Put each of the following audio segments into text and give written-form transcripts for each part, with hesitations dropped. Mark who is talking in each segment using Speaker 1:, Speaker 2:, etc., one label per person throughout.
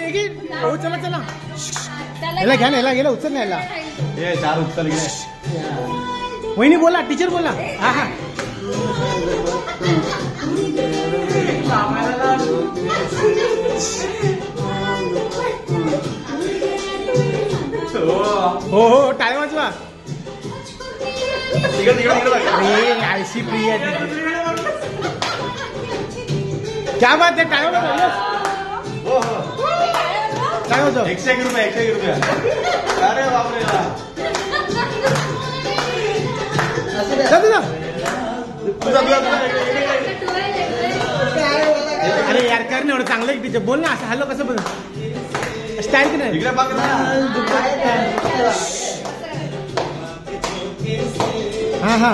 Speaker 1: हो चला चला याला घ्या ना याला गेला उचल ना याला
Speaker 2: ये चार उचल घे
Speaker 1: वहिनी बोला टीचर बोला हा हा हो हो टाळ्या वाजवा आयसी प्रिया क्या बात है टाळ्या वाजवा काय होतं
Speaker 2: 101 रुपये अरे बापरे
Speaker 1: अरे यार कर ना एवढं चांगलं एक टीचर बोल ना असं हॅलो कसं बोल स्टाईल की नाही
Speaker 2: इकडे बघ ना
Speaker 1: हा हा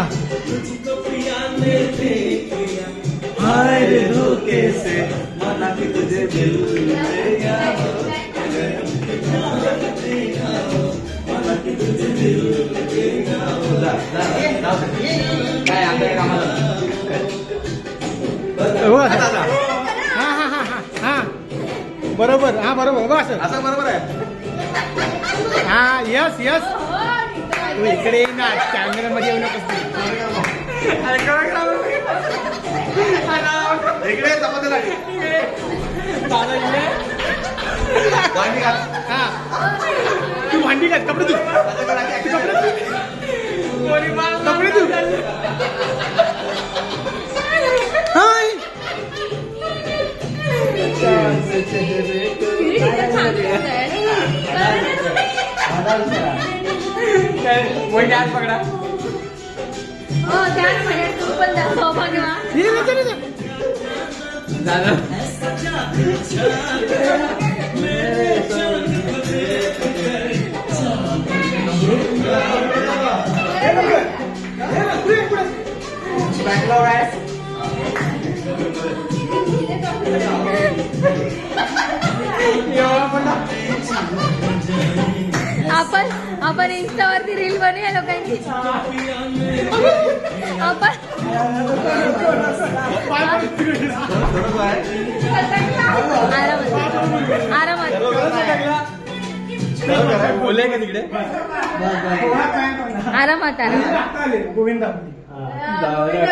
Speaker 2: हाय रे धोखे से मना कि तुझे दिल ले गया मना कि तुझे दिल ले गया काय आपल्या कामाला
Speaker 1: हा हा हा हा हा बरोबर हा बरोबर बघ असं
Speaker 2: असं बरोबर आहे
Speaker 1: हा यस यस तू इकडे ये ना कॅमेरा मध्ये येऊ नकोस
Speaker 2: इकडे चपाती लागली
Speaker 1: हा तू भांडी घाल कपडे तू कपडे तू हाय
Speaker 2: वही डान्स पकडा
Speaker 3: आपण इंस्टावरती रील बनवूया लोकांची आपण आरामात
Speaker 2: बोले का तिकडे
Speaker 3: आरामात
Speaker 1: गोविंदा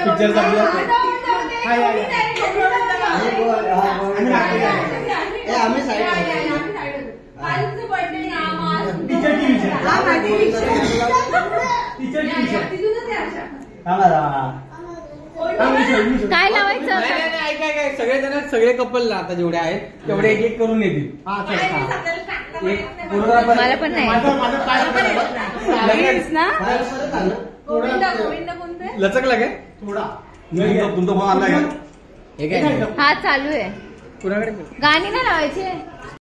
Speaker 2: पिक्चर चालू
Speaker 3: काय लावायचं
Speaker 1: सगळे कपल आता जेवढे आहेत तेवढे एक एक करून येतील
Speaker 3: मला पण नाही ना
Speaker 1: लचक लागे
Speaker 2: थोडा तुमचा फोन आला का
Speaker 3: हा चालू आहे
Speaker 1: कुणाकडे
Speaker 3: गाणी नाही लावायचे